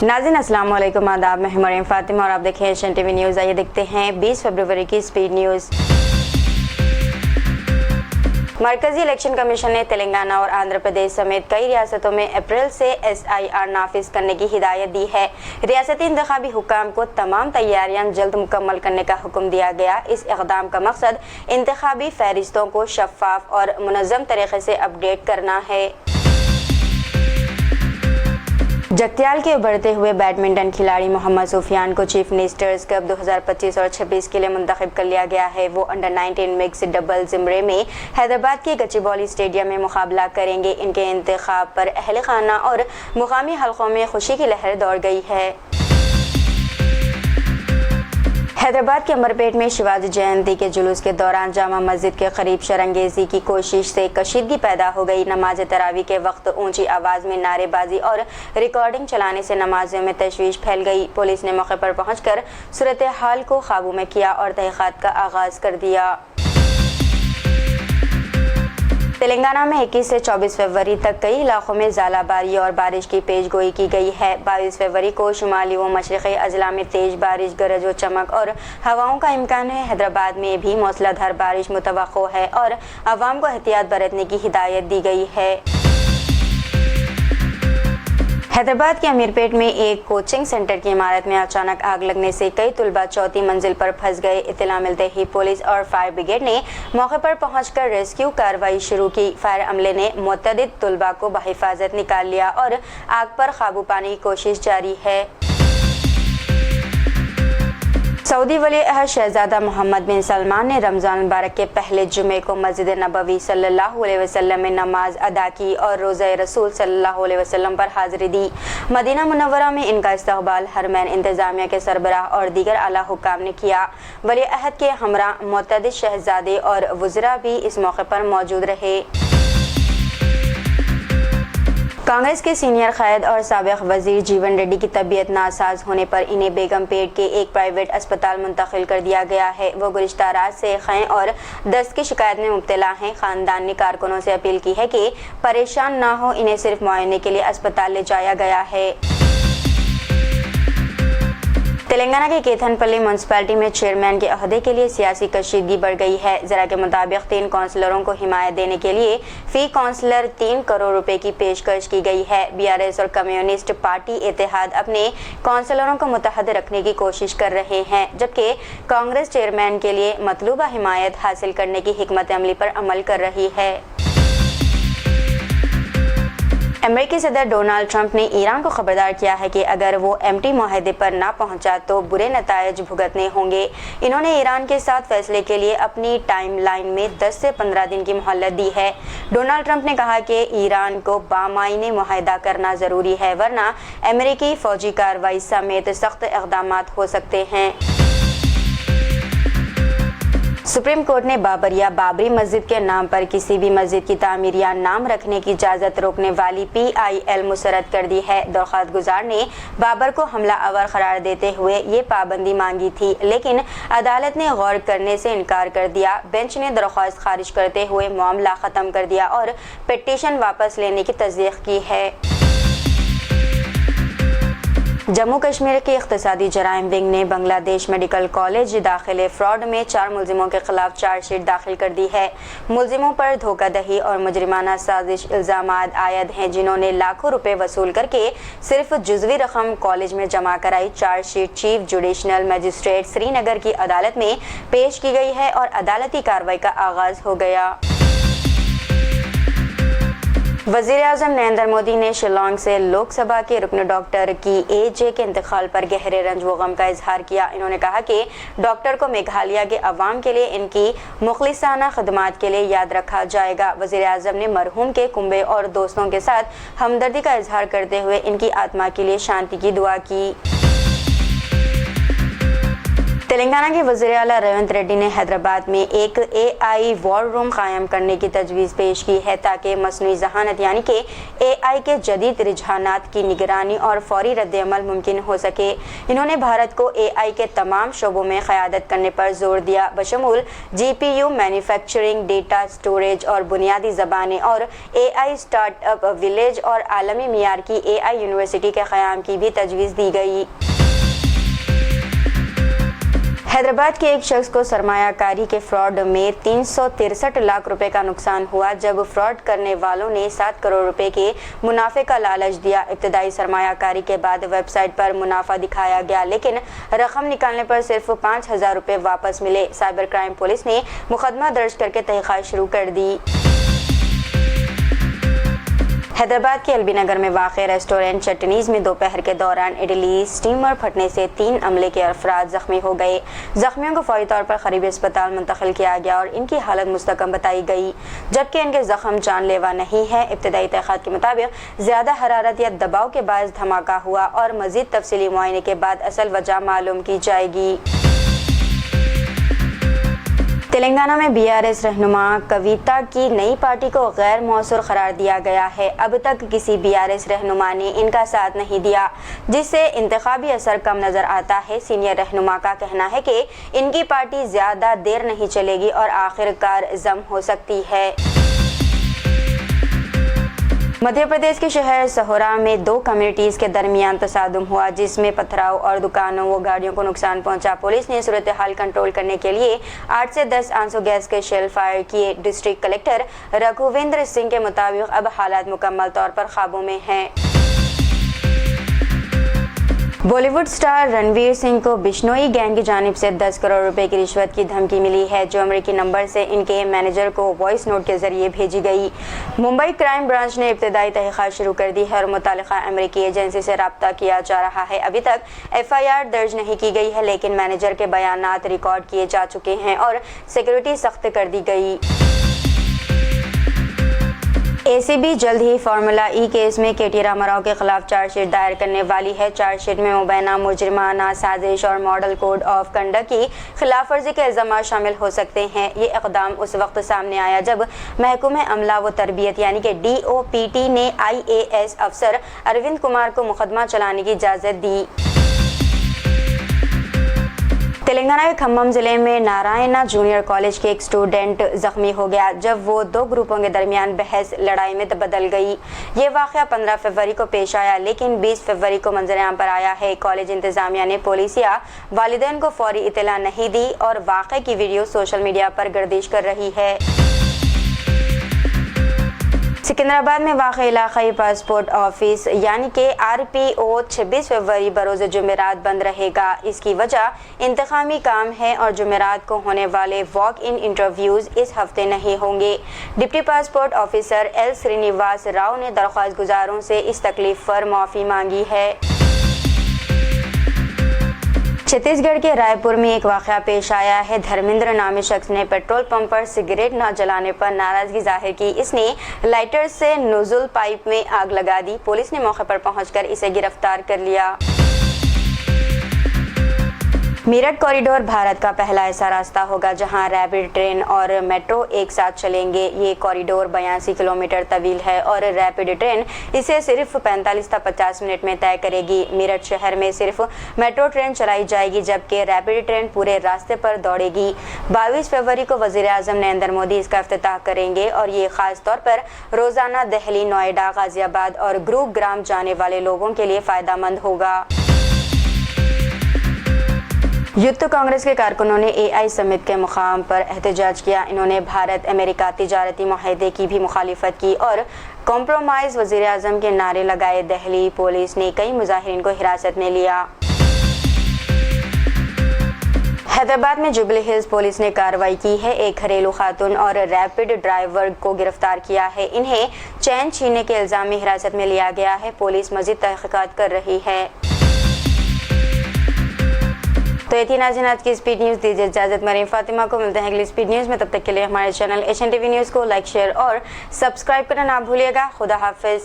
नाज़रीन अस्सलाम वालेकुम, आदाब। मैं मरियम फातिमा और आप देखें एशियन टीवी न्यूज़। आइए देखते हैं 20 फरवरी की स्पीड न्यूज़। मरकजी इलेक्शन कमीशन ने तेलंगाना और आंध्र प्रदेश समेत कई रियासतों में अप्रैल से SIR नाफिज करने की हिदायत दी है। रियासती इंतखाबी हुक्काम को तमाम तैयारियां जल्द मुकम्मल करने का हुक्म दिया गया। इस इक़दाम का मकसद इंतखाबी फहरिस्तों को शफाफ और मुनज़्ज़म तरीके से अपडेट करना है। जगत्याल के उभरते हुए बैडमिंटन खिलाड़ी मोहम्मद सुफियान को चीफ मिनिस्टर्स कप 2025 और 26 के लिए मुंतखब कर लिया गया है। वो अंडर 19 मिक्स डबल ज़िमरे में हैदराबाद के गच्चीबौली स्टेडियम में मुकाबला करेंगे। इनके इंतखाब पर अहल खाना और मुकामी हलकों में खुशी की लहर दौड़ गई है। हैदराबाद के अमरपेट में शिवाजी जयंती के जुलूस के दौरान जामा मस्जिद के करीब शरंगेजी की कोशिश से कशीदगी पैदा हो गई। नमाज तरावी के वक्त ऊंची आवाज़ में नारेबाजी और रिकॉर्डिंग चलाने से नमाजियों में तशवीश फैल गई। पुलिस ने मौके पर पहुंचकर सूरत हाल को काबू में किया और तहक़ीक़ात का आगाज़ कर दिया। तेलंगाना में 21 से 24 फरवरी तक कई इलाकों में ज़ालाबारी और बारिश की पेशगोई की गई है। 22 फरवरी को शुमाली व मशरक़ी अजला में तेज़ बारिश, गरज व चमक और हवाओं का इम्कान है। हैदराबाद में भी मूसलाधार बारिश मुतवक्को है और अवाम को एहतियात बरतने की हिदायत दी गई है। हैदराबाद के अमीरपेट में एक कोचिंग सेंटर की इमारत में अचानक आग लगने से कई तलबा चौथी मंजिल पर फंस गए। इत्तला मिलते ही पुलिस और फायर ब्रिगेड ने मौके पर पहुंचकर रेस्क्यू कार्रवाई शुरू की। फायर अमले ने मुतअद्दिद तलबा को बहिफाजत निकाल लिया और आग पर काबू पाने की कोशिश जारी है। सऊदी वली अहद शहजादा मोहम्मद बिन सलमान ने रमज़ान मुबारक के पहले जुमे को मस्जिद नबवी सल्लल्लाहु अलैहि वसल्लम में नमाज अदा की और रोज़े रसूल सल्लल्लाहु अलैहि वसल्लम पर हाज़िरी दी। मदीना मुनव्वरा में इनका इस्तकबाल हरमैन इंतज़ामिया के सरबराह और दीगर आला हुक्काम ने किया। वली अहद के हमरा मुतअद्दिद शहजादे और वज़रा भी इस मौके पर मौजूद रहे। कांग्रेस के सीनियर क़ायद और साबिक़ वज़ीर जीवन रेड्डी की तबीयत नासाज होने पर इन्हें बेगमपेट के एक प्राइवेट अस्पताल मुंतकिल कर दिया गया है। वो गुज़िश्ता रात से ख़ैं और दस्त की शिकायत में मुब्तला हैं। ख़ानदान ने कारकुनों से अपील की है कि परेशान ना हो, इन्हें सिर्फ मुआयने के लिए अस्पताल ले जाया गया है। तेलंगाना के केथनपल्ली म्यूनसिपैलिटी में चेयरमैन के अहदे के लिए सियासी कशीदगी बढ़ गई है। ज़रा के मुताबिक 3 काउंसलरों को हिमायत देने के लिए फ़ी काउंसलर 3 करोड़ रुपए की पेशकश की गई है। BRS और कम्युनिस्ट पार्टी इत्तेहाद अपने काउंसलरों को मुतहद रखने की कोशिश कर रहे हैं, जबकि कांग्रेस चेयरमैन के लिए मतलूबा हिमायत हासिल करने की हिकमत अमली पर अमल कर रही है। अमेरिकी सदर डोनाल्ड ट्रंप ने ईरान को खबरदार किया है कि अगर वो MT मुआहदे पर ना पहुंचा तो बुरे नतायज भुगतने होंगे। इन्होंने ईरान के साथ फैसले के लिए अपनी टाइम लाइन में 10 से 15 दिन की मोहलत दी है। डोनाल्ड ट्रंप ने कहा कि ईरान को बामायने मुआहदा करना ज़रूरी है, वरना अमेरिकी फ़ौजी कार्रवाई समेत सख्त इक़दामात हो सकते हैं। सुप्रीम कोर्ट ने बाबरिया बाबरी मस्जिद के नाम पर किसी भी मस्जिद की तामीर या नाम रखने की इजाज़त रोकने वाली PIL मुस्तरद कर दी है। दरख्वास्त गुजार ने बाबर को हमला आवर करार देते हुए ये पाबंदी मांगी थी, लेकिन अदालत ने गौर करने से इनकार कर दिया। बेंच ने दरख्वास्त खारिज करते हुए मामला ख़त्म कर दिया और पिटीशन वापस लेने की तस्दीक की है। जम्मू कश्मीर के इख्तिसादी जराइम विंग ने बांग्लादेश मेडिकल कॉलेज दाखिले फ्रॉड में 4 मुलजिमों के खिलाफ चार्जशीट दाखिल कर दी है। मुलजिमों पर धोखाधड़ी और मुजरिमाना साजिश इल्ज़ामात आयद हैं, जिन्होंने लाखों रुपए वसूल करके सिर्फ जुज़वी रकम कॉलेज में जमा कराई। Chargesheet chief jurisdictional magistrate Srinagar की अदालत में पेश की गई है और अदालती कार्रवाई का आगाज़ हो गया। वज़ीर-ए-आज़म नरेंद्र मोदी ने शिलांग से लोकसभा के रुकन डॉक्टर की AJ के इंतकाल पर गहरे रंज व गम का इजहार किया। इन्होंने कहा कि डॉक्टर को मेघालय के अवाम के लिए इनकी मुखलिसाना खदमात के लिए याद रखा जाएगा। वज़ीर-ए-आज़म ने मरहूम के कुंबे और दोस्तों के साथ हमदर्दी का इजहार करते हुए इनकी आत्मा के लिए शांति की दुआ की। तेलंगाना के वज़ीर आला रेवंत रेड्डी ने हैदराबाद में एक AI वॉर रूम कायम करने की तजवीज़ पेश की है ताकि मसनूई ज़हानत यानी कि AI के जदीद रुझानात की निगरानी और फौरी रद्द-ए-अमल मुमकिन हो सके। इन्होंने भारत को AI के तमाम शोबों में क़यादत करने पर जोर दिया, बशमूल GPU मैन्युफैक्चरिंग, डेटा स्टोरेज और बुनियादी ज़बानें और AI स्टार्टअप विलेज और आलमी मियार की AI यूनिवर्सिटी के क़याम की भी तजवीज़ दी गई। हैदराबाद के एक शख्स को सरमायाकारी के फ्रॉड में 363 लाख रुपए का नुकसान हुआ जब फ्रॉड करने वालों ने 7 करोड़ रुपए के मुनाफे का लालच दिया। इब्तदाई सरमायाकारी के बाद वेबसाइट पर मुनाफा दिखाया गया, लेकिन रकम निकालने पर सिर्फ 5,000 रुपए वापस मिले। साइबर क्राइम पुलिस ने मुकदमा दर्ज करके तहकीकात शुरू कर दी। हैदराबाद के एलबी नगर में वाक़े रेस्टोरेंट चटनीज़ में दोपहर के दौरान इडली स्टीमर फटने से 3 अमले के अफराद जख्मी हो गए। जख्मियों को फौरी तौर पर करीबी अस्पताल मुंतकिल किया गया और इनकी हालत मुस्तकम बताई गई, जबकि इनके जख्म जानलेवा नहीं है। इब्तदाई तहक़ीक़ात के मुताबिक ज़्यादा हरारत या दबाव के बायस धमाका हुआ और मज़ीद तफसीली मुआयने के बाद असल वजह मालूम की जाएगी। तेलंगाना में BRS रहनुमा कविता की नई पार्टी को गैर मौसूर करार दिया गया है। अब तक किसी BRS रहनुमा ने इनका साथ नहीं दिया, जिससे इंतखाबी असर कम नजर आता है। सीनियर रहनुमा का कहना है कि इनकी पार्टी ज्यादा देर नहीं चलेगी और आखिरकार जम हो सकती है। मध्य प्रदेश के शहर सहोरा में 2 कम्युनिटीज के दरमियान तसादुम हुआ, जिसमें पथराव और दुकानों व गाड़ियों को नुकसान पहुंचा। पुलिस ने सूरत हाल कंट्रोल करने के लिए 8 से 10 आंसू गैस के शेल फायर किए। डिस्ट्रिक्ट कलेक्टर रघुवेंद्र सिंह के मुताबिक अब हालात मुकम्मल तौर पर काबू में हैं। बॉलीवुड स्टार रणवीर सिंह को बिश्नोई गैंग की जानिब से 10 करोड़ रुपए की रिश्वत की धमकी मिली है, जो अमेरिकी नंबर से इनके मैनेजर को वॉइस नोट के जरिए भेजी गई। मुंबई क्राइम ब्रांच ने इब्तदाई तहकीकात शुरू कर दी है और मुतालिका अमेरिकी एजेंसी से रब्ता किया जा रहा है। अभी तक FIR दर्ज नहीं की गई है, लेकिन मैनेजर के बयानात रिकॉर्ड किए जा चुके हैं और सिक्योरिटी सख्त कर दी गई। ACB जल्द ही फार्मूला E केस में KT रामाराव के खिलाफ चार्जशीट दायर करने वाली है। चार्जशीट में मुबैना मुजरिमाना साजिश और मॉडल कोड ऑफ कंडक्ट की खिलाफ वर्जी के इल्जामात शामिल हो सकते हैं। ये इक़दाम उस वक्त सामने आया जब महकूमे अमला व तरबियत यानी कि DOPT ने IAS अफसर अरविंद कुमार को मुकदमा चलाने की इजाज़त दी। तेलंगाना के खम्मम जिले में नारायणा जूनियर कॉलेज के एक स्टूडेंट जख्मी हो गया जब वो 2 ग्रुपों के दरमियान बहस लड़ाई में बदल गई। ये वाक़या 15 फरवरी को पेश आया, लेकिन 20 फरवरी को मंजर-ए-आम पर आया है। कॉलेज इंतजामिया ने पुलिस या वालिदैन को फौरी इत्तला नहीं दी और वाक़े की वीडियो सोशल मीडिया पर गर्दिश कर रही है। सिकंदराबाद में वाक़े इलाक़ाई पासपोर्ट ऑफिस यानी कि RPO 26 फरवरी बरोज़ जुमेरात बंद रहेगा। इसकी वजह इंतज़ामी काम है और जुमेरात को होने वाले वॉक इन इंटरव्यूज़ इस हफ्ते नहीं होंगे। Deputy passport officer L Srinivas Rao ने दरख्वास्त गुजारों से इस तकलीफ पर माफ़ी मांगी है। छत्तीसगढ़ के रायपुर में एक वाक़या पेश आया है। धर्मेंद्र नामी शख्स ने पेट्रोल पंप पर सिगरेट न जलाने पर नाराजगी जाहिर की। इसने लाइटर से नोजल पाइप में आग लगा दी। पुलिस ने मौके पर पहुंचकर इसे गिरफ्तार कर लिया। मीरठ कॉरिडोर भारत का पहला ऐसा रास्ता होगा जहां रैपिड ट्रेन और मेट्रो एक साथ चलेंगे। ये कॉरिडोर 82 किलोमीटर तवील है और रैपिड ट्रेन इसे सिर्फ 45 से 50 मिनट में तय करेगी। मीरठ शहर में सिर्फ मेट्रो ट्रेन चलाई जाएगी, जबकि रैपिड ट्रेन पूरे रास्ते पर दौड़ेगी। 22 फरवरी को वज़ीर आज़म नरेंद्र मोदी इसका इफ्तिताह करेंगे और ये खास तौर पर रोजाना दिल्ली, नोएडा, गाजियाबाद और गुरुग्राम जाने वाले लोगों के लिए फायदेमंद होगा। यूथ कांग्रेस के कारकुनों ने AI समिट के मुकाम पर एहतजाज किया। इन्होंने भारत अमेरिका तिजारती मुआहदे की भी मुखालिफत की और कॉम्प्रोमाइज वज़ीर आज़म के नारे लगाए। दिल्ली पुलिस ने कई मुजाहिरीन को हिरासत में लिया। हैदराबाद में जुबली हिल्स पुलिस ने कार्रवाई की है। एक घरेलू खातून और रैपिड ड्राइवर को गिरफ्तार किया है। इन्हें चैन छीनने के इल्जाम में हिरासत में लिया गया है। पुलिस मज़ीद तहक़ीक़ात कर रही है। तो ये थी नाज़रीन आज की स्पीड न्यूज़। दीजिए इजाज़त। मरीम फातिमा को मिलते हैं अगली स्पीड न्यूज़ में। तब तक के लिए हमारे चैनल HNTV न्यूज़ को लाइक, शेयर और सब्सक्राइब करना ना भूलिएगा। खुदा हाफिज़।